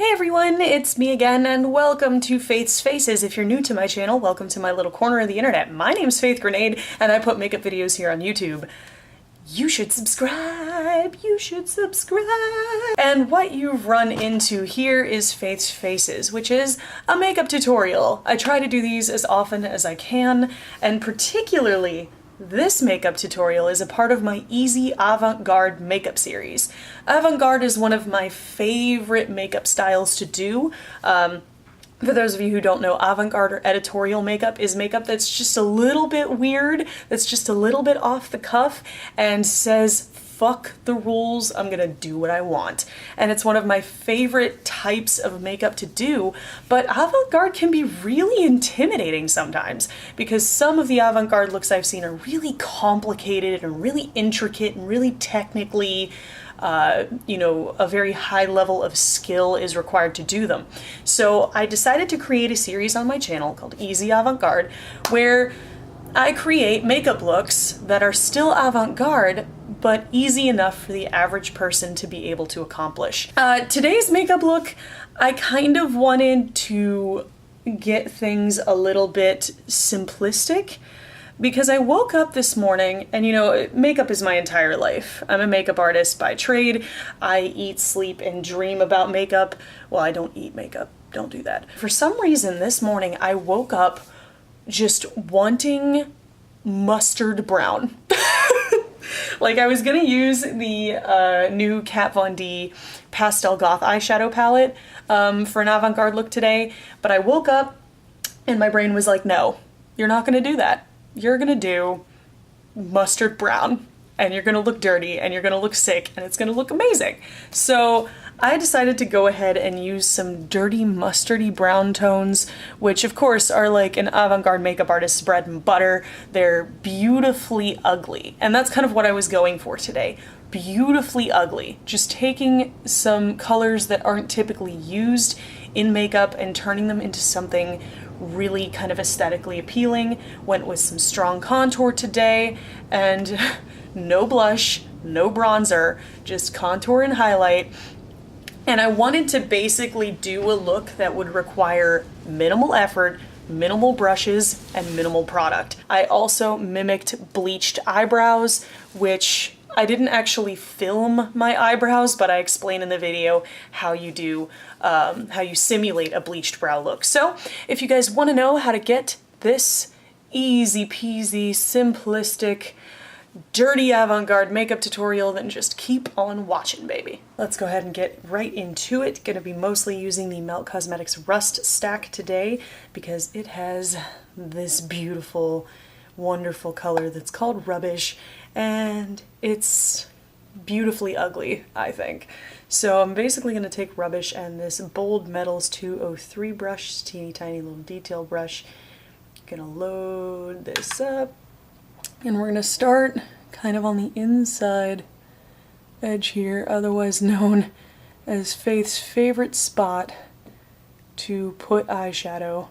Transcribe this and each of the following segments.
Hey everyone, it's me again, and welcome to Faith's Faces. If you're new to my channel, welcome to my little corner of the internet. My name's Faith Grenade, and I put makeup videos here on YouTube. You should subscribe! You should subscribe! And what you've run into here is Faith's Faces, which is a makeup tutorial. I try to do these as often as I can, and particularly this makeup tutorial is a part of my Easy Avant-Garde makeup series. Avant-Garde is one of my favorite makeup styles to do. For those of you who don't know, avant-garde or editorial makeup is makeup that's just a little bit weird, that's just a little bit off the cuff, and says, fuck the rules, I'm gonna do what I want. And it's one of my favorite types of makeup to do, but avant-garde can be really intimidating sometimes, because some of the avant-garde looks I've seen are really complicated and really intricate and really technically a very high level of skill is required to do them. So I decided to create a series on my channel called Easy Avant-Garde, where I create makeup looks that are still avant-garde, but easy enough for the average person to be able to accomplish. Today's makeup look, I kind of wanted to get things a little bit simplistic, because I woke up this morning and, you know, makeup is my entire life. I'm a makeup artist by trade. I eat, sleep, and dream about makeup. Well, I don't eat makeup. Don't do that. For some reason this morning I woke up just wanting mustard brown. Like, I was gonna use the new Kat Von D Pastel Goth eyeshadow palette for an avant-garde look today, but I woke up and my brain was like, no, you're not gonna do that. You're gonna do mustard brown, and you're gonna look dirty, and you're gonna look sick, and it's gonna look amazing. So I decided to go ahead and use some dirty mustardy brown tones, which of course are like an avant-garde makeup artist's bread and butter. They're beautifully ugly, and that's kind of what I was going for today. Beautifully ugly. Just taking some colors that aren't typically used in makeup and turning them into something really kind of aesthetically appealing. Went with some strong contour today, and no blush, no bronzer, just contour and highlight. And I wanted to basically do a look that would require minimal effort, minimal brushes, and minimal product. I also mimicked bleached eyebrows, which I didn't actually film my eyebrows, but I explain in the video how you do, how you simulate a bleached brow look. So if you guys want to know how to get this easy peasy, simplistic, dirty avant-garde makeup tutorial, then just keep on watching, baby. Let's go ahead and get right into it. Gonna be mostly using the Melt Cosmetics Rust Stack today because it has this beautiful, wonderful color that's called Rubbish, and it's beautifully ugly, I think. So I'm basically going to take Rubbish and this Bold Metals 203 brush, teeny tiny little detail brush. Gonna load this up, and we're going to start kind of on the inside edge here, otherwise known as Faith's favorite spot to put eyeshadow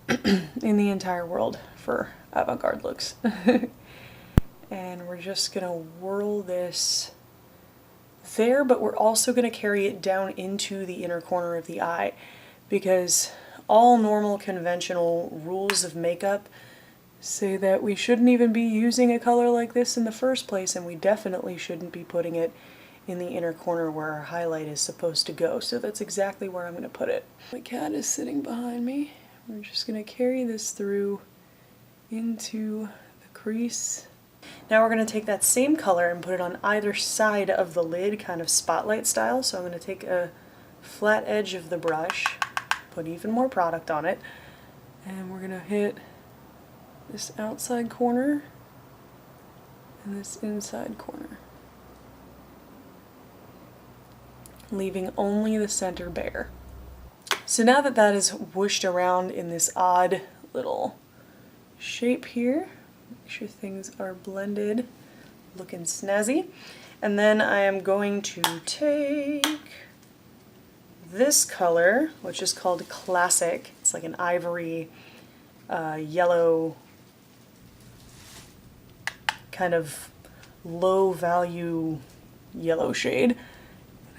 in the entire world for avant-garde looks. And we're just gonna whirl this there, but we're also gonna carry it down into the inner corner of the eye, because all normal conventional rules of makeup say that we shouldn't even be using a color like this in the first place, and we definitely shouldn't be putting it in the inner corner where our highlight is supposed to go. So that's exactly where I'm gonna put it. My cat is sitting behind me. We're just gonna carry this through into the crease. Now we're going to take that same color and put it on either side of the lid, kind of spotlight style. So I'm going to take a flat edge of the brush, put even more product on it, and we're going to hit this outside corner and this inside corner, leaving only the center bare. So now that that is whooshed around in this odd little shape here, make sure things are blended, looking snazzy. And then I am going to take this color, which is called Classic. It's like an ivory, yellow, kind of low value yellow shade.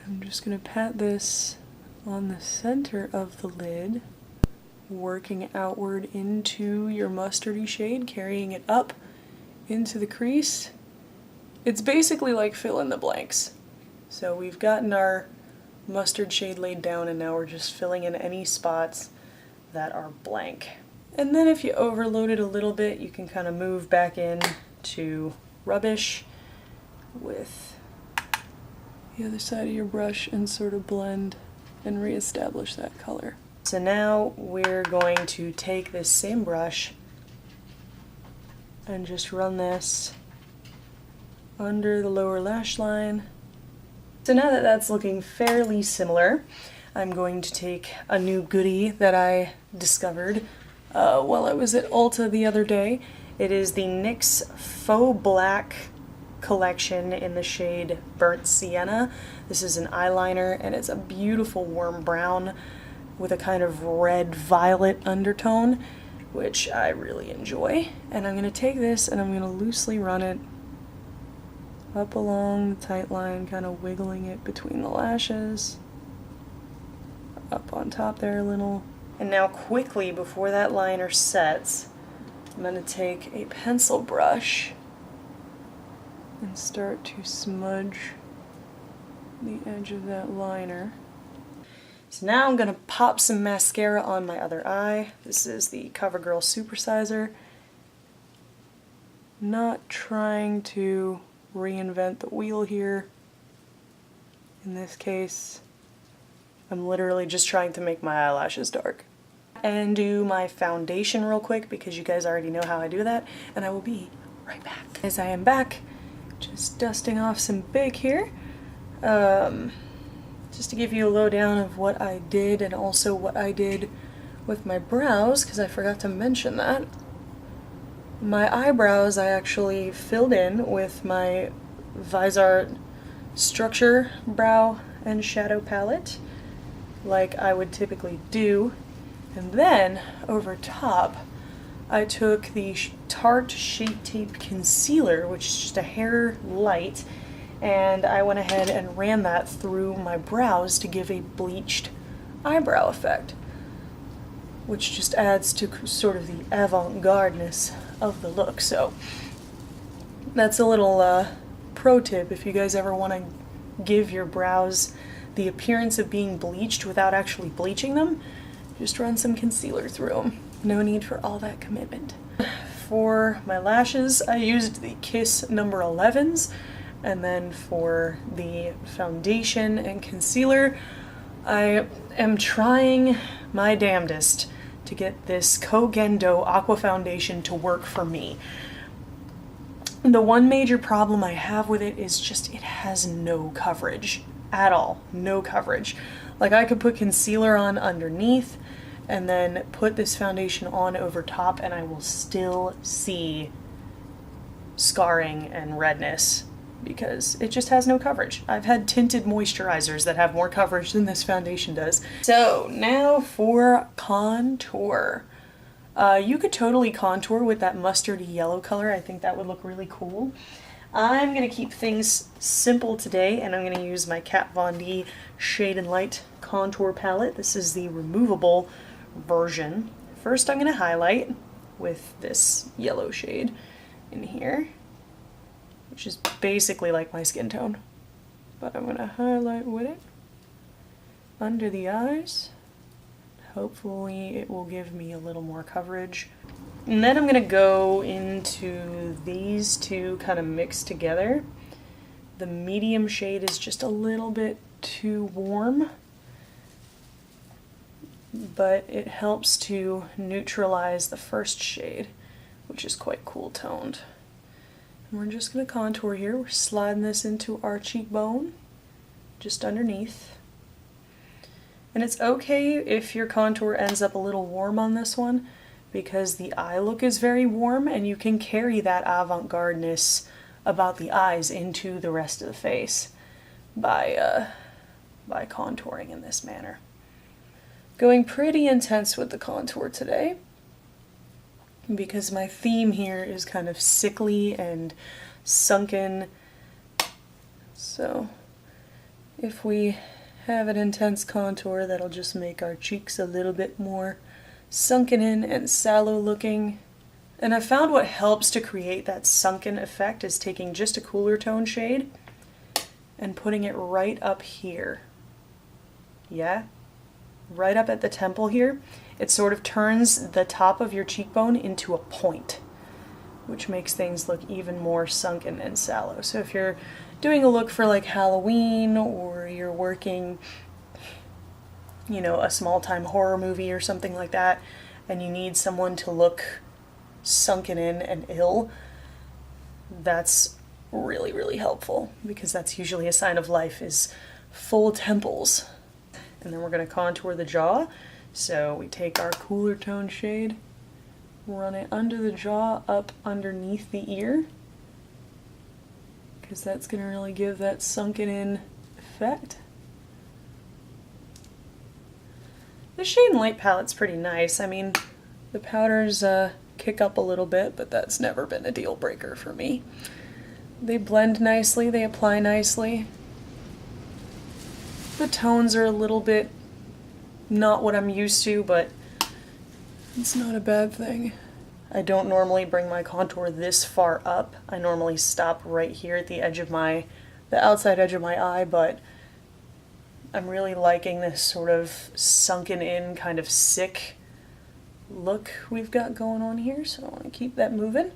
I'm just going to pat this on the center of the lid, working outward into your mustardy shade, carrying it up into the crease. It's basically like fill in the blanks. So we've gotten our mustard shade laid down and now we're just filling in any spots that are blank. And then if you overload it a little bit, you can kind of move back in to rubbish with the other side of your brush and sort of blend and reestablish that color. So now we're going to take this same brush and just run this under the lower lash line. So now that that's looking fairly similar, I'm going to take a new goodie that I discovered while I was at Ulta the other day. It is the NYX Faux Black collection in the shade Burnt Sienna. This is an eyeliner and it's a beautiful warm brown with a kind of red-violet undertone, which I really enjoy. And I'm going to take this and I'm going to loosely run it up along the tight line, kind of wiggling it between the lashes, up on top there a little. And now quickly, before that liner sets, I'm going to take a pencil brush and start to smudge the edge of that liner. So now I'm going to pop some mascara on my other eye. This is the CoverGirl Supersizer. Not trying to reinvent the wheel here. In this case, I'm literally just trying to make my eyelashes dark. And do my foundation real quick because you guys already know how I do that, and I will be right back. As I am back, just dusting off some big here. Just to give you a lowdown of what I did and also what I did with my brows, because I forgot to mention that. My eyebrows I actually filled in with my Viseart Structure Brow and Shadow Palette, like I would typically do. And then, over top, I took the Tarte ShapeTape Concealer, which is just a hair light, and I went ahead and ran that through my brows to give a bleached eyebrow effect, which just adds to sort of the avant-gardeness of the look. So that's a little pro tip if you guys ever want to give your brows the appearance of being bleached without actually bleaching them. Just run some concealer through them. No need for all that commitment. For my lashes, I used the Kiss number 11s, and then for the foundation and concealer, I am trying my damnedest to get this Kogendo Aqua foundation to work for me. The one major problem I have with it is just it has no coverage at all. No coverage. Like, I could put concealer on underneath and then put this foundation on over top and I will still see scarring and redness because it just has no coverage. I've had tinted moisturizers that have more coverage than this foundation does. So now for contour. You could totally contour with that mustardy yellow color. I think that would look really cool. I'm going to keep things simple today, and I'm going to use my Kat Von D Shade and Light contour palette. This is the removable version. First I'm going to highlight with this yellow shade in here, which is basically like my skin tone. But I'm going to highlight with it under the eyes. Hopefully it will give me a little more coverage. And then I'm going to go into these two kind of mixed together. The medium shade is just a little bit too warm, but it helps to neutralize the first shade, which is quite cool toned. And we're just going to contour here. We're sliding this into our cheekbone, just underneath. And it's okay if your contour ends up a little warm on this one, because the eye look is very warm and you can carry that avant-gardeness about the eyes into the rest of the face by contouring in this manner. Going pretty intense with the contour today because my theme here is kind of sickly and sunken. So if we have an intense contour that'll just make our cheeks a little bit more sunken in and sallow looking. And I found what helps to create that sunken effect is taking just a cooler tone shade and putting it right up here. Yeah? Right up at the temple here. It sort of turns the top of your cheekbone into a point, which makes things look even more sunken and sallow. So if you're doing a look for like Halloween, or you're working, you know, a small time horror movie or something like that, and you need someone to look sunken in and ill, that's really, really helpful, because that's usually a sign of life, is full temples. And then we're going to contour the jaw. So we take our cooler tone shade, run it under the jaw, up underneath the ear, because that's going to really give that sunken in effect. The Shade and Light palette's pretty nice. I mean, the powders kick up a little bit, but that's never been a deal breaker for me. They blend nicely, they apply nicely. The tones are a little bit not what I'm used to, but it's not a bad thing. I don't normally bring my contour this far up. I normally stop right here at the edge of the outside edge of my eye, but I'm really liking this sort of sunken in, kind of sick look we've got going on here, so I want to keep that moving.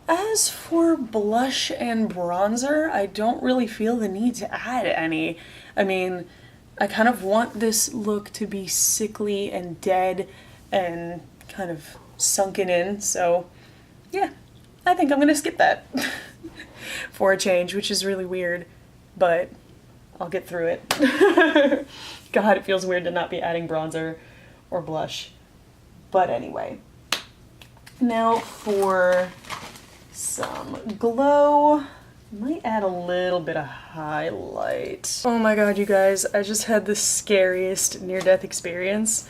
As for blush and bronzer, I don't really feel the need to add any. I mean, I kind of want this look to be sickly and dead and kind of sunken in, so yeah, I think I'm gonna skip that for a change, which is really weird, but I'll get through it. God, it feels weird to not be adding bronzer or blush. But anyway, now for some glow. I might add a little bit of highlight. Oh my god, you guys, I just had the scariest near-death experience.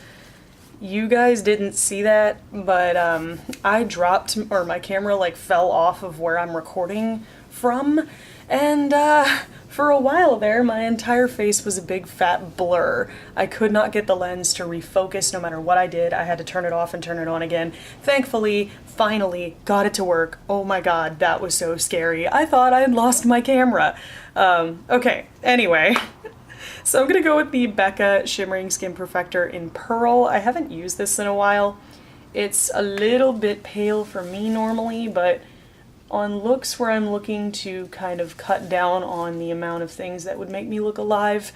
You guys didn't see that, but I dropped, or my camera like fell off of where I'm recording from, and for a while there, my entire face was a big fat blur. I could not get the lens to refocus no matter what I did. I had to turn it off and turn it on again. Thankfully, finally, got it to work. Oh my god, that was so scary. I thought I had lost my camera. Okay, anyway. So I'm gonna go with the Becca Shimmering Skin Perfector in Pearl. I haven't used this in a while. It's a little bit pale for me normally, but on looks where I'm looking to kind of cut down on the amount of things that would make me look alive,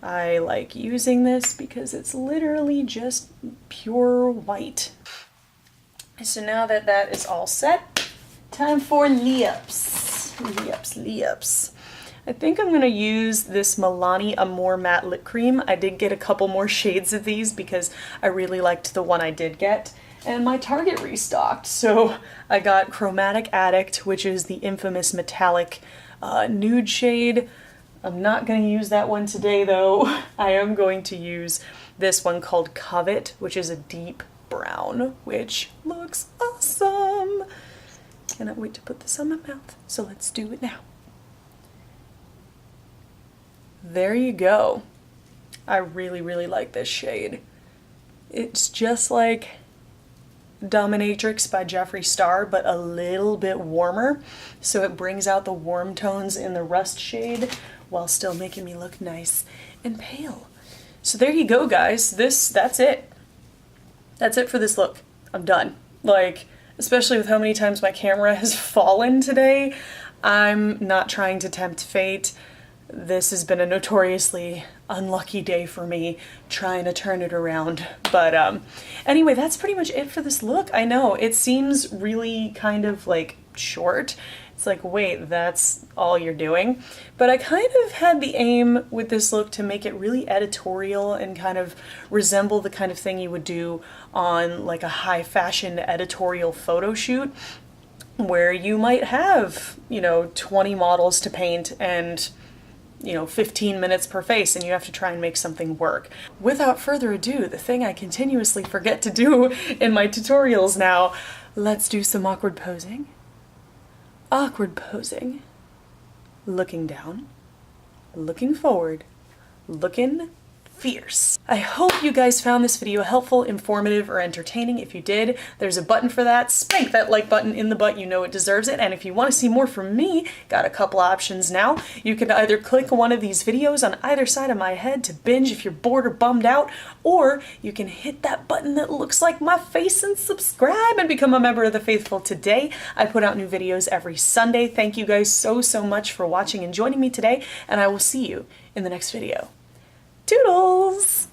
I like using this because it's literally just pure white. So now that that is all set, time for lips. Lips. I think I'm going to use this Milani Amore Matte Lip Cream. I did get a couple more shades of these because I really liked the one I did get. And my Target restocked, so I got Chromatic Addict, which is the infamous metallic nude shade. I'm not going to use that one today though. I am going to use this one called Covet, which is a deep brown, which looks awesome. Cannot wait to put this on my mouth, so let's do it now. There you go. I really, really like this shade. It's just like Dominatrix by Jeffree Star, but a little bit warmer, so it brings out the warm tones in the rust shade while still making me look nice and pale. So there you go, guys. That's it. That's it for this look. I'm done. Like, especially with how many times my camera has fallen today, I'm not trying to tempt fate. This has been a notoriously unlucky day for me trying to turn it around. But anyway, that's pretty much it for this look. I know, it seems really kind of like short. It's like, wait, that's all you're doing? But I kind of had the aim with this look to make it really editorial and kind of resemble the kind of thing you would do on like a high fashion editorial photo shoot, where you might have, you know, 20 models to paint and 15 minutes per face, and you have to try and make something work. Without further ado, the thing I continuously forget to do in my tutorials now, let's do some awkward posing. Awkward posing. Looking down, looking forward, looking fierce. I hope you guys found this video helpful, informative, or entertaining. If you did, there's a button for that. Spank that like button in the butt, you know it deserves it. And if you want to see more from me, got a couple options now. You can either click one of these videos on either side of my head to binge if you're bored or bummed out, or you can hit that button that looks like my face and subscribe and become a member of the faithful today. I put out new videos every Sunday. Thank you guys so much for watching and joining me today, and I will see you in the next video. Toodles!